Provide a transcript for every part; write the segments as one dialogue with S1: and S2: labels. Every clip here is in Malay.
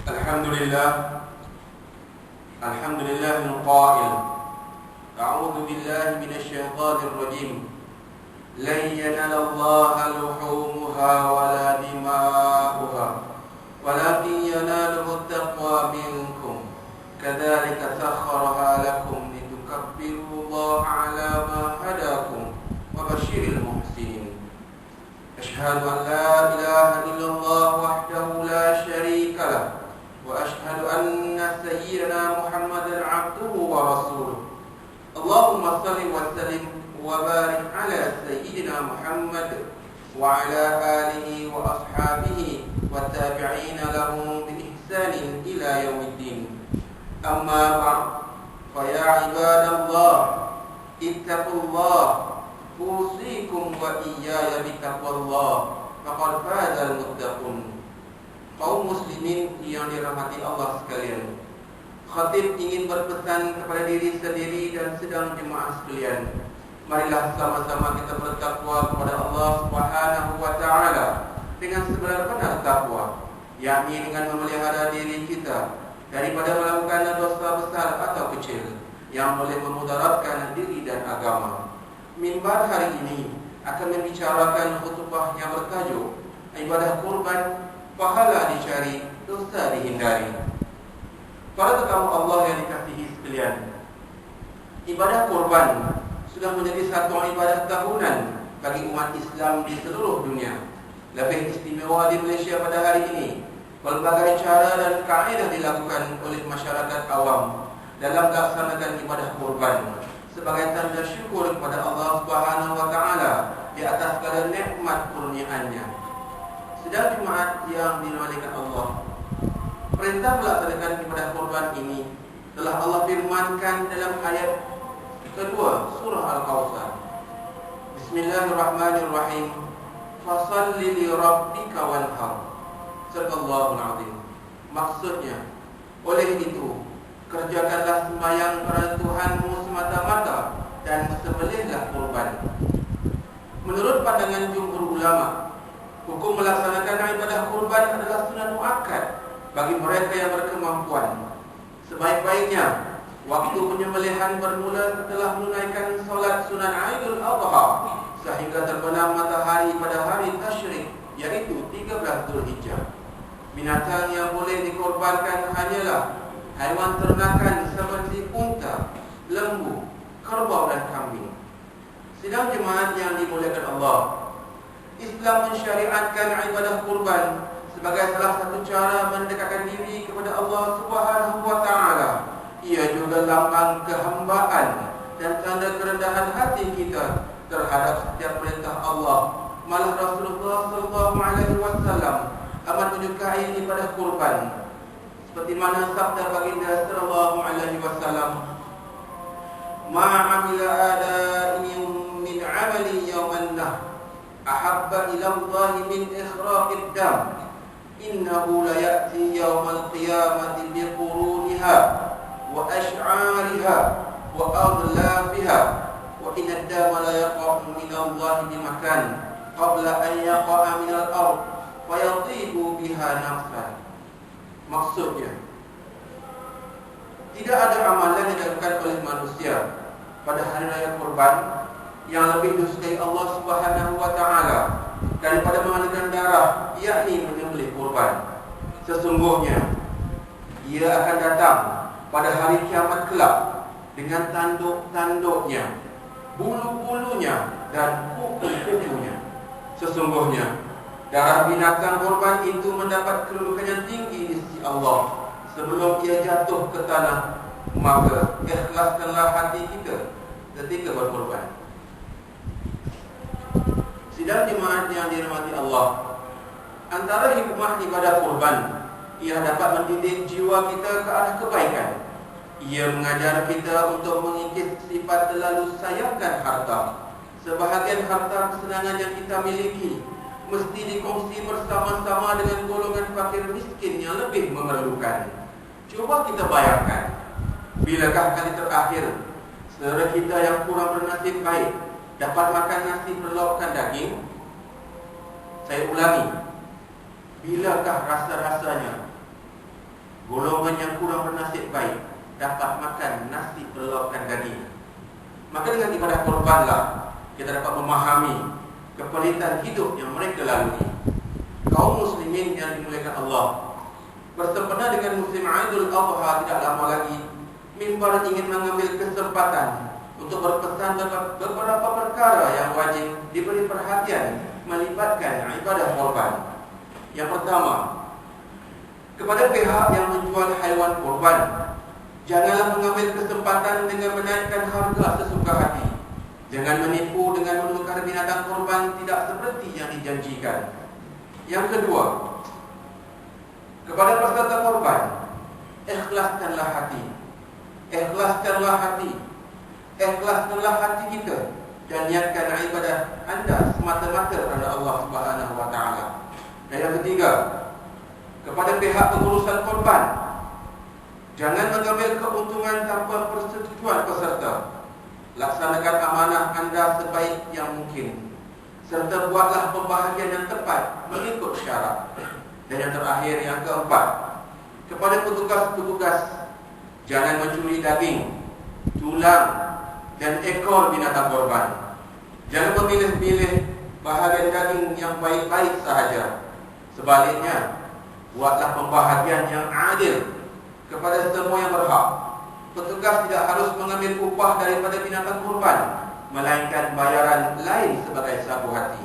S1: Alhamdulillah, Alhamdulillah al-qail, a'udzu billahi minasyaitonir rajim. Lan yanalallaha luhumuha wala dima'uha, walakin yanaluhu at-taqwa minkum. Kadzalika sakhkharaha lakum litukabbirullaha 'ala ma hadakum wa basyiril muhsinin. Asyhadu an la ilaha illallah wahdahu la syarika lah, wa asyhadu anna sayyidina Muhammadan 'abduhu wa rasuluh. Allahumma shalli wa sallim wa barik ala sayyidina Muhammad wa ala alihi wa ashabihi wa tabi'ina lahum bi ihsanin ila yaumiddin. Amma ba'd, fa ya ibadallah, ittaqullah, usikum wa iyaya bitaqwallah, faqad fazal muttaqun. Kaum muslimin yang dirahmati Allah sekalian, khatib ingin berpesan kepada diri sendiri dan sedang jemaah sekalian. Marilah sama-sama kita bertakwa kepada Allah Subhanahu wa taala dengan sebenar-benar takwa, yakni dengan memelihara diri kita daripada melakukan dosa besar atau kecil yang boleh memudaratkan diri dan agama. Mimbar hari ini akan membicarakan khutbah yang bertajuk ibadah kurban, pahala dicari, dosa dihindari. Para tetamu Allah yang dikasihi sekalian, ibadah kurban sudah menjadi satu ibadah tahunan bagi umat Islam di seluruh dunia. Lebih istimewa di Malaysia pada hari ini, berbagai cara dan kaedah dilakukan oleh masyarakat awam dalam melaksanakan ibadah kurban sebagai tanda syukur kepada Allah Subhanahu wa taala di atas segala nikmat kurniaannya. Sedang jemaat yang dimuliakan Allah, perintah melaksanakan ibadah kurban ini telah Allah firmankan dalam ayat kedua surah Al-Kautsar. Bismillahirrahmanirrahim. Fashalli li rabbika wanhar. Sadaqallahul azim. Maksudnya, oleh itu kerjakanlah sembahyang kepada Tuhanmu semata-mata dan sembelihlah kurban. Menurut pandangan jumhur ulama, hukum melaksanakan ibadah kurban adalah sunat muakkad bagi mereka yang berkemampuan. Sebaik-baiknya waktu penyembelihan bermula setelah menunaikan solat sunat Aidul Adha sehingga terbenam matahari pada hari tasyrik, yaitu 13 Zulhijjah. Binatang yang boleh dikorbankan hanyalah haiwan ternakan seperti unta, lembu, kerbau dan kambing. Sidang jemaat yang dimuliakan Allah, Islam mensyariatkan ibadah kurban sebagai salah satu cara mendekatkan diri kepada Allah Subhanahu wa taala. Ia juga lambang kehambaan dan tanda kerendahan hati kita terhadap setiap perintah Allah. Malah Rasulullah sallallahu alaihi wasallam amat menyukai ibadah kurban. Seperti mana sabda baginda sallallahu alaihi wasallam, "Ma 'amila ada'in min 'amali yawman nah ahabba ila Allah min ikhraqid dam. Innahu la ya'ti yawmal qiyamati bi quruniha wa ash'ariha wa adlafiha wa inna ad-dama la yaqa'u min Allah bi makan qabla an yaqa'a min al-ard fa yatibu biha nafsan." Maksudnya, tidak ada amalan yang dilakukan oleh manusia pada hari raya kurban yang lebih disukai Allah Subhanahu wa taala daripada mengalirkan darah, yakni menyembelih kurban. Sesungguhnya ia akan datang pada hari kiamat kelak dengan tanduk-tanduknya, bulu-bulunya dan kuku-kukunya. Sesungguhnya darah binatang kurban itu mendapat kedudukan yang tinggi di sisi Allah sebelum ia jatuh ke tanah. Maka ikhlaskanlah hati kita ketika berkorban. Sidang jemaat yang dirahmati Allah, antara hikmah ibadah kurban, ia dapat mendidik jiwa kita ke arah kebaikan. Ia mengajar kita untuk mengikis sifat terlalu sayangkan harta. Sebahagian harta kesenangan yang kita miliki mesti dikongsi bersama-sama dengan golongan fakir miskin yang lebih memerlukan. Cuba kita bayangkan, bilakah kali terakhir saudara kita yang kurang bernasib baik dapat makan nasi berlaukkan daging? Saya ulangi, bilakah rasa-rasanya golongan yang kurang bernasib baik dapat makan nasi berlaukkan daging. Maka dengan ibadah korbanlah kita dapat memahami kepelitan hidup yang mereka lalui. Kaum muslimin yang dimuliakan Allah, bersempena dengan musim Aidul Adha tidak lama lagi, mimbar ingin mengambil kesempatan untuk berpesan beberapa perkara yang wajib diberi perhatian melibatkan ibadah korban. Yang pertama, kepada pihak yang menjual haiwan korban, janganlah mengambil kesempatan dengan menaikkan harga sesuka hati. Jangan menipu dengan menukar binatang korban tidak seperti yang dijanjikan. Yang kedua, kepada peserta korban, ikhlaskanlah hati. Ikhlaskanlah hati. Ikhlaskanlah hati kita dan niatkan ibadah anda semata-mata kepada Allah Subhanahu wa taala. Dan yang ketiga, kepada pihak pengurusan korban, jangan mengambil keuntungan tanpa persetujuan peserta. Laksanakan amanah anda sebaik yang mungkin, serta buatlah pembahagian yang tepat mengikut syarat. Dan yang terakhir, yang keempat, kepada petugas-petugas, jangan mencuri daging, tulang dan ekor binatang korban. Jangan memilih-pilih bahagian daging yang baik-baik sahaja. Sebaliknya, buatlah pembahagian yang adil kepada semua yang berhak. Petugas tidak harus mengambil upah daripada binatang kurban, melainkan bayaran lain sebagai sapu hati.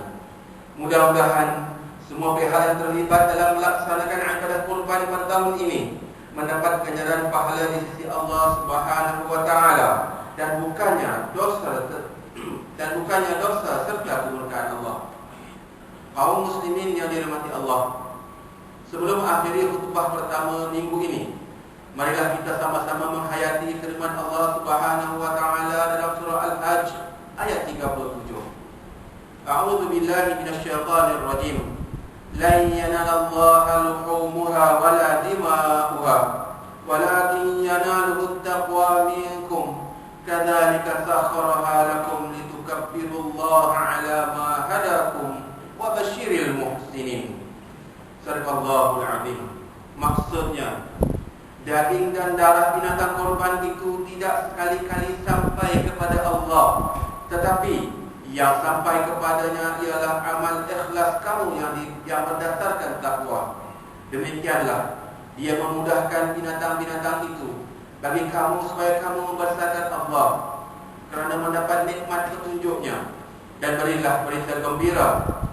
S1: Mudah-mudahan semua pihak yang terlibat dalam melaksanakan ibadah kurban pada tahun ini mendapat ganjaran pahala di sisi Allah Subhanahu wa taala dan bukannya dosa serta kemurkaan Allah. Kaum muslimin yang dirahmati Allah, sebelum akhiri khutbah pertama minggu ini, marilah kita sama-sama menghayati firman Allah Subhanahu wa taala dalam surah Al-Hajj ayat 37. A'udzu billahi minasyaitonir rajim. Lan yanalallaha luhumuha wala dima'uha, walakin yanaluhu at-taqwa minkum. Kadzalika sakhkharaha lakum litukabbirullaha 'ala ma hadakum wa basyiril muhsinin. Sadaqallahul 'azim. Maksudnya, daging dan darah binatang korban itu tidak sekali-kali sampai kepada Allah, tetapi yang sampai kepadanya ialah amal ikhlas kamu yang berdasarkan takwa. Demikianlah Dia memudahkan binatang-binatang itu bagi kamu supaya kamu membesarkan Allah kerana mendapat nikmat petunjuknya. Dan berilah berita gembira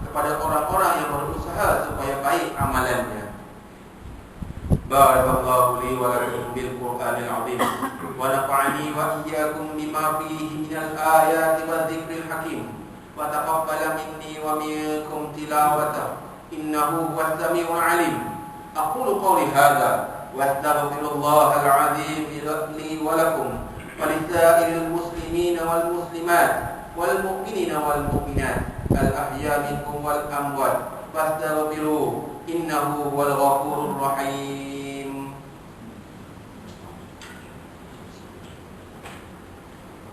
S1: kepada orang-orang yang berusaha supaya baik amalannya. Barakallahu li wa lakum bil Qur'anil 'azim wa nafa'ani wa iyyakum bima fihi minal ayati wa dzikril hakim wa taqabbala minni wa minkum tilawata innahu huwas samiul 'alim. Aqulu qawli hadza wa astaghfirullahal 'azim li wa lakum wa lisa'iril muslimina wal muslimat wal mu'minina wal mu'minat al ahya minkum wal amwat fastaghfiruhu innahu huwal ghafurur rahim.